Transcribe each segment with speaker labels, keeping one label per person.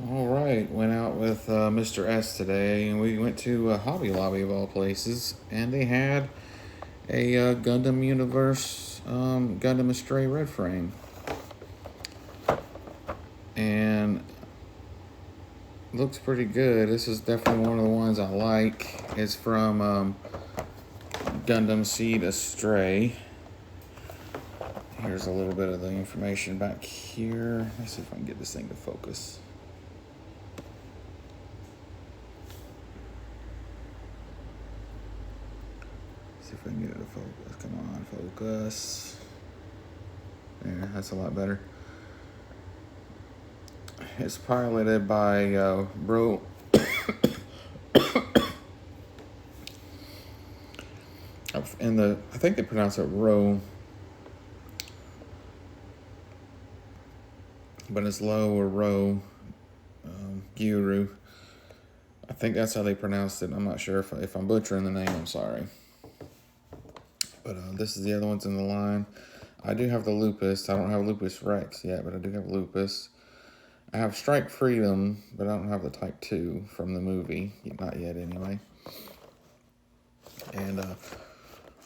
Speaker 1: All right, went out with Mr. S today, and we went to Hobby Lobby of all places, and they had a Gundam Universe Gundam Astray Red Frame, and looks pretty good. This is definitely one of the ones I like. It's from Gundam Seed Astray. Here's a little bit of the information back here. Let's see if I can get this thing to focus. See if I can get it to focus. Come on, focus. Yeah, that's a lot better. It's piloted by I think they pronounce it Ro, but it's Low or Ro, Gyuru. I think that's how they pronounced it. I'm not sure if I'm butchering the name. I'm sorry. But this is the other ones in the line. I do have the Lupus. I don't have Lupus Rex yet, but I do have Lupus. I have Strike Freedom, but I don't have the Type 2 from the movie. Not yet, anyway. And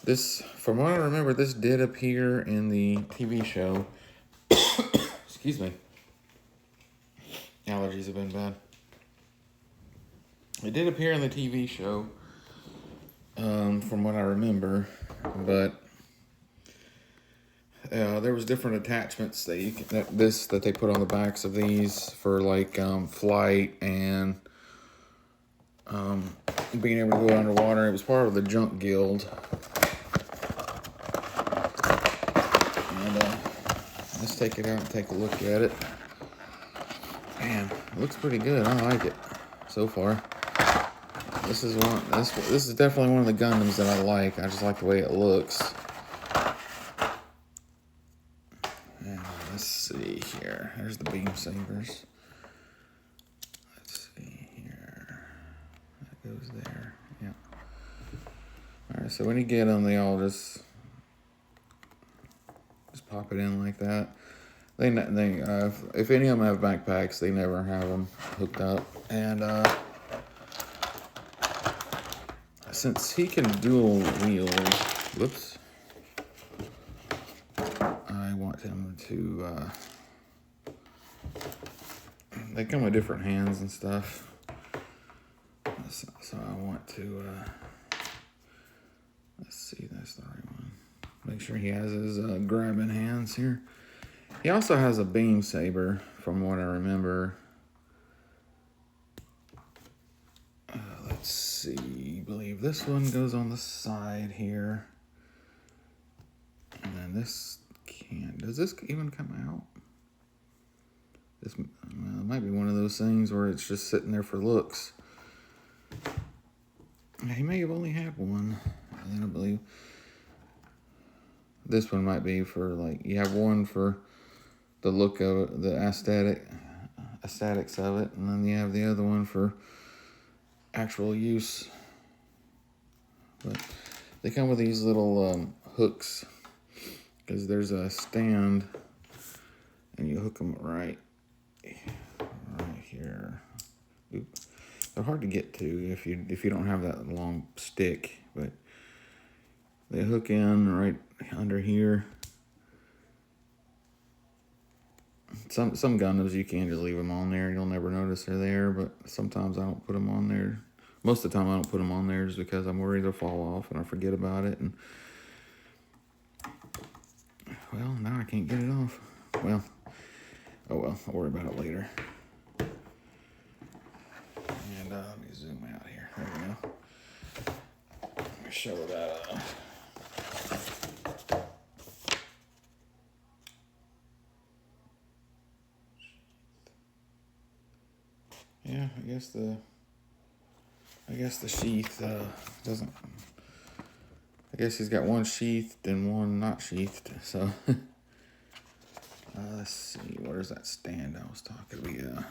Speaker 1: this, from what I remember, this did appear in the TV show. Excuse me. Allergies have been bad. It did appear in the TV show, from what I remember, but there was different attachments that they put on the backs of these for like flight and being able to go underwater. It was part of the Junk Guild. And let's take it out and take a look at it. Man, it looks pretty good. I like it so far. This is definitely one of the Gundams that I like. I just like the way it looks. And let's see here. There's the beam sabers. Let's see here. That goes there. Yeah. All right. So when you get them, they all just pop it in like that. They if any of them have backpacks, they never have them hooked up. And since he can dual wield, whoops, I want him to, they come with different hands and stuff. So I want to, let's see, that's the right one. Make sure he has his grabbing hands here. He also has a beam saber, from what I remember. Let's see, I believe this one goes on the side here. And then this does this even come out? This might be one of those things where it's just sitting there for looks. He may have only had one, and then I believe this one might be for, like, you have one for the look of it, the aesthetics of it, and then you have the other one for actual use. But they come with these little hooks, because there's a stand, and you hook them right here. Oop. They're hard to get to if you don't have that long stick, but they hook in right under here. Some Gundams you can just leave them on there. You'll never notice they're there, but sometimes I don't put them on there. Most of the time I don't put them on there just because I'm worried they'll fall off and I forget about it. And well, now I can't get it off. Well, oh well, I'll worry about it later. And let me zoom out here. There we go. Let me show that. Yeah, I guess the sheath doesn't. I guess he's got one sheathed and one not sheathed. So let's see. Where's that stand I was talking about?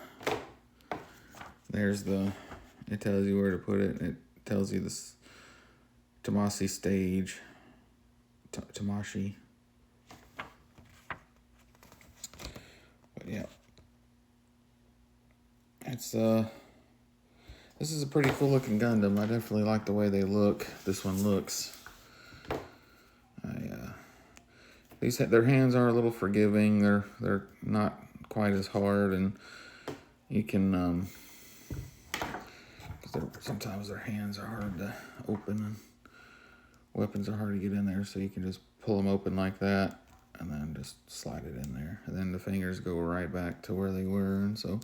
Speaker 1: There's it tells you where to put it. It tells you this Tamashii stage. Tamashii. But yeah. It's this is a pretty cool looking Gundam. I definitely like the way they look. This one looks. Their hands are a little forgiving. They're not quite as hard, and you can sometimes their hands are hard to open, and weapons are hard to get in there. So you can just pull them open like that, and then just slide it in there, and then the fingers go right back to where they were, and so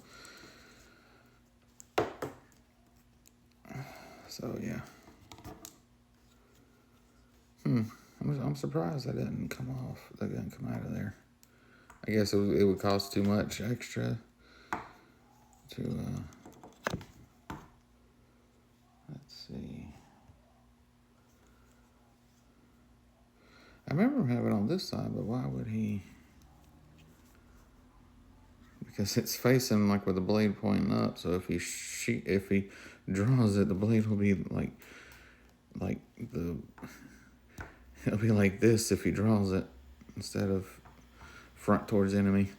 Speaker 1: yeah. I'm surprised that didn't come off. That didn't come out of there. I guess it would cost too much extra to, let's see. I remember him having it on this side, but why would he? Because it's facing like with the blade pointing up, so if he draws it, the blade will be it'll be like this if he draws it instead of front towards enemy.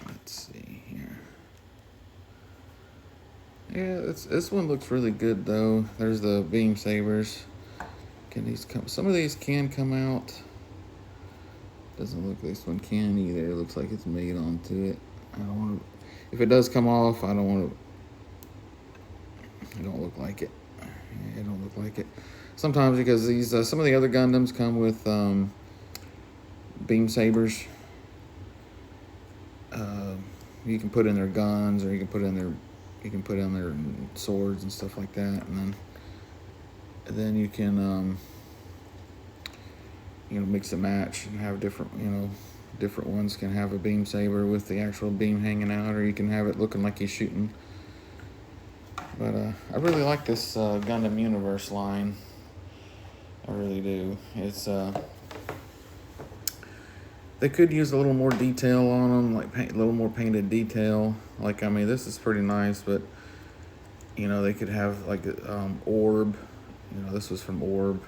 Speaker 1: Let's see here. Yeah, this one looks really good though. There's the beam sabers. Can these come? Some of these can come out. Doesn't look like this one can either. It looks like it's made onto it. I don't want to. If it does come off, I don't want to. It don't look like it. It don't look like it. Sometimes because these some of the other Gundams come with beam sabers. You can put in their guns, or you can put in their swords and stuff like that, and then you can mix and match and have different ones can have a beam saber with the actual beam hanging out, or you can have it looking like he's shooting. But I really like this Gundam Universe line. I really do. It's they could use a little more detail on them, like a little more painted detail. Like, I mean, this is pretty nice, but they could have like Orb. This was from Orb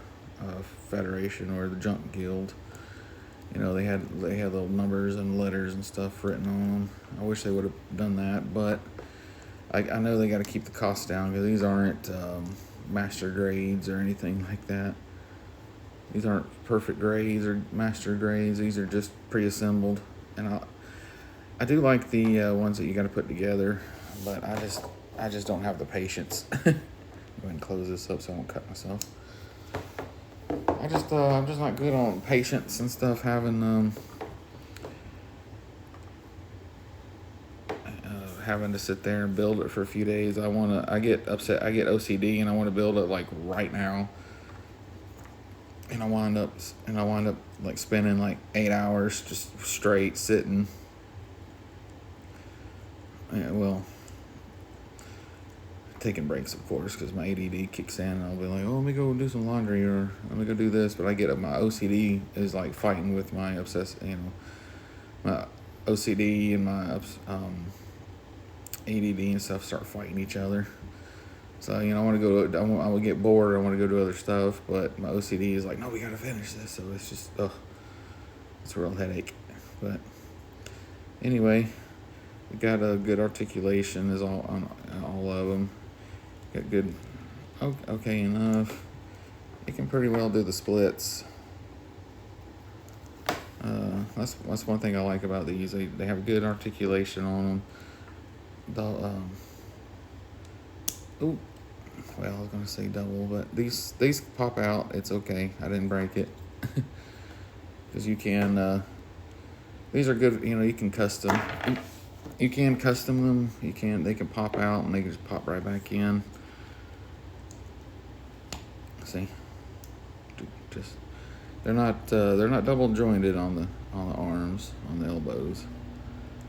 Speaker 1: Federation or the Junk Guild. They had little numbers and letters and stuff written on them. I wish they would have done that, but I know they got to keep the cost down because these aren't master grades or anything like that. These aren't perfect grades or master grades. These are just pre-assembled, and I do like the ones that you got to put together, but I just don't have the patience. Go ahead and close this up so I don't cut myself. I'm just not good on patience and stuff. Having to sit there and build it for a few days. I get upset. I get OCD, and I want to build it like right now. And I wind up like spending like 8 hours just straight sitting. Yeah, well, taking breaks, of course, because my ADD kicks in, and I'll be like, oh, let me go do some laundry, or let me go do this. But I get up, my OCD is like fighting with my my OCD and my ADD and stuff start fighting each other. So, I want to go, I would get bored, I want to go do other stuff, but my OCD is like, no, we got to finish this. So it's just, it's a real headache. But anyway, we got a good articulation is all on all of them. Got good, okay enough. You can pretty well do the splits. That's one thing I like about these. They have good articulation on them. I was going to say double, but these pop out. It's okay. I didn't break it. Because you can, these are good, you can custom. You can custom them. They can pop out and they can just pop right back in. See? Just, they're not double jointed on the arms, on the elbows.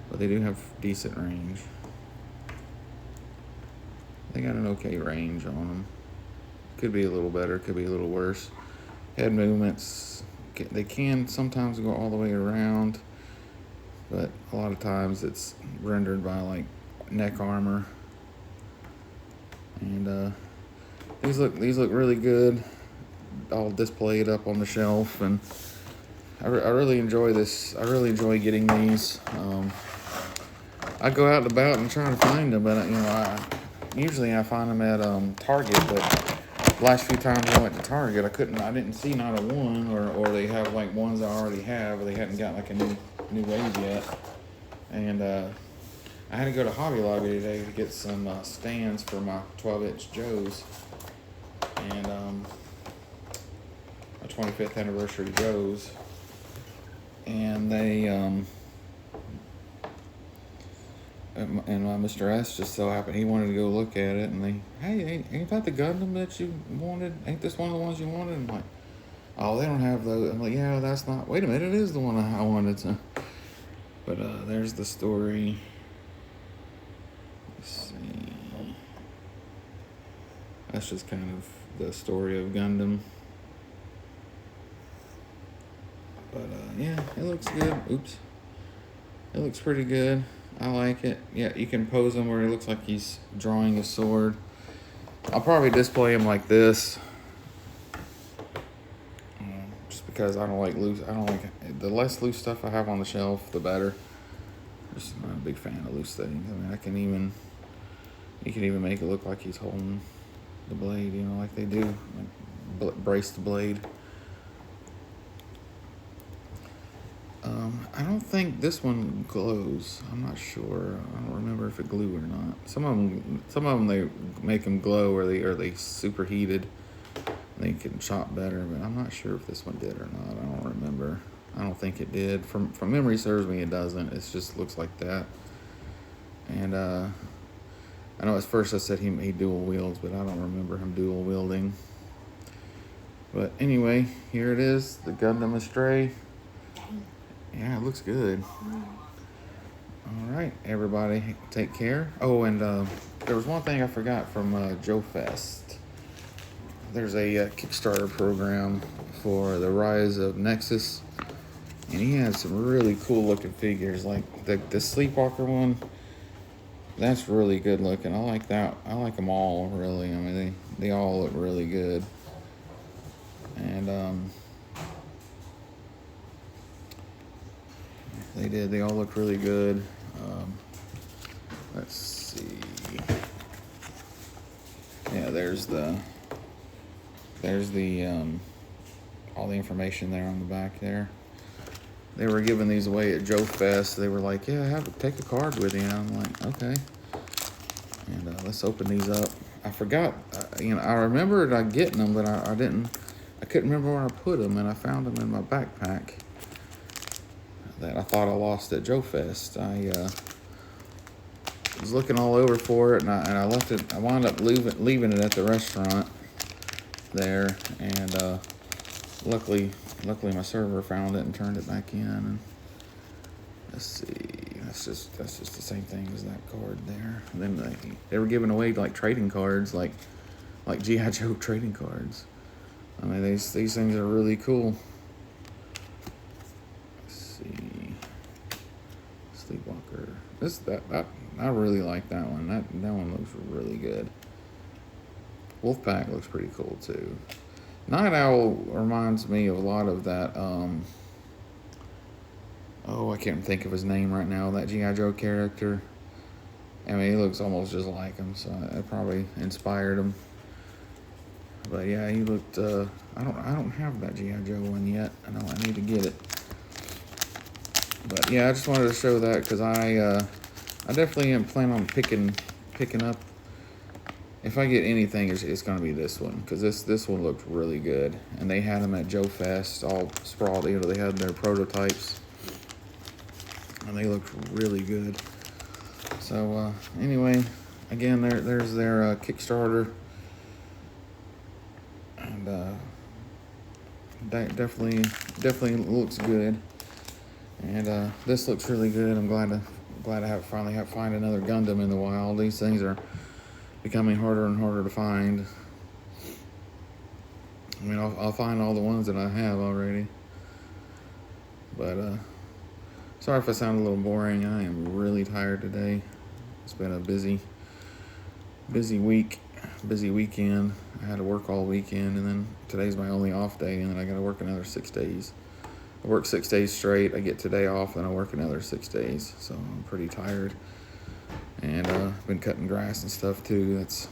Speaker 1: But they do have decent range. They got an okay range on them. Could be a little better, could be a little worse. Head movements, they can sometimes go all the way around, but a lot of times it's rendered by like neck armor. And these look really good, all displayed up on the shelf, and I really enjoy this. I really enjoy getting these. I go out and about and try to find them, but usually I find them at Target. But the last few times I went to Target, I didn't see not a one, or they have like ones I already have, or they hadn't got like a new wave yet. And I had to go to Hobby Lobby today to get some stands for my 12-inch Joes, and a 25th anniversary Joes, and they and Mr. S just so happened he wanted to go look at it, and hey, ain't that the Gundam that you wanted? Ain't this one of the ones you wanted? And I'm like, oh, they don't have those. I'm like, yeah, that's not. Wait a minute, it is the one I wanted to. But there's the story. Let's see. That's just kind of the story of Gundam. But yeah, it looks good. Oops. It looks pretty good. I like it. Yeah, you can pose him where it looks like he's drawing a sword. I'll probably display him like this. Just because I don't like the less loose stuff I have on the shelf, the better. Just not a big fan of loose things. I mean, you can even make it look like he's holding the blade, like they do, like brace the blade. I don't think this one glows. I'm not sure. I don't remember if it glue or not. Some of them they make them glow, or they superheated. They can chop better, but I'm not sure if this one did or not. I don't remember. I don't think it did. From memory serves me, it doesn't. It just looks like that. And I know at first I said he dual wields, but I don't remember him dual wielding. But anyway, here it is, the Gundam Astray. Yeah, it looks good. All right, everybody, take care. Oh, and there was one thing I forgot from Joe Fest. There's a Kickstarter program for the Rise of Nexus, and he had some really cool looking figures, like the Sleepwalker one. That's really good looking. I like that. I like them all, really. I mean, they all look really good. And they all look really good. Let's see. Yeah, there's the all the information there on the back there. They were giving these away at Joe Fest. They were like, yeah, take a card with you. And I'm like, okay. And let's open these up. I forgot, I remembered getting them, but I couldn't remember where I put them, and I found them in my backpack that I thought I lost at Joe Fest. I was looking all over for it, and I left it. I wound up leaving it at the restaurant there, and luckily my server found it and turned it back in. And let's see, that's just the same thing as that card there. And then they were giving away like trading cards, like G.I. Joe trading cards. I mean, these things are really cool. Let's see, Sleepwalker. I really like that one. That one looks really good. Wolfpack looks pretty cool too. Night Owl reminds me of a lot of that. I can't think of his name right now. That G.I. Joe character. I mean, he looks almost just like him, so it probably inspired him. But yeah, he looked. I don't have that G.I. Joe one yet. I know I need to get it. But yeah, I just wanted to show that because I definitely am planning on picking up. If I get anything, it's going to be this one, because this one looked really good. And they had them at Joe Fest, all sprawled. They had their prototypes, and they looked really good. So anyway, again, there's their Kickstarter, and that definitely looks good. And this looks really good. I'm glad to finally find another Gundam in the wild. These things are becoming harder and harder to find. I mean, I'll find all the ones that I have already. But sorry if I sound a little boring. I am really tired today. It's been a busy week, busy weekend. I had to work all weekend, and then today's my only off day, and then I got to work another 6 days. I work 6 days straight. I get today off, and I work another 6 days. So I'm pretty tired. And I've been cutting grass and stuff too. That's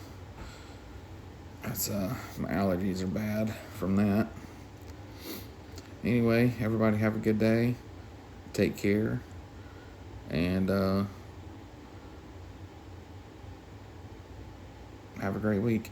Speaker 1: my allergies are bad from that. Anyway, everybody have a good day. Take care. And have a great week.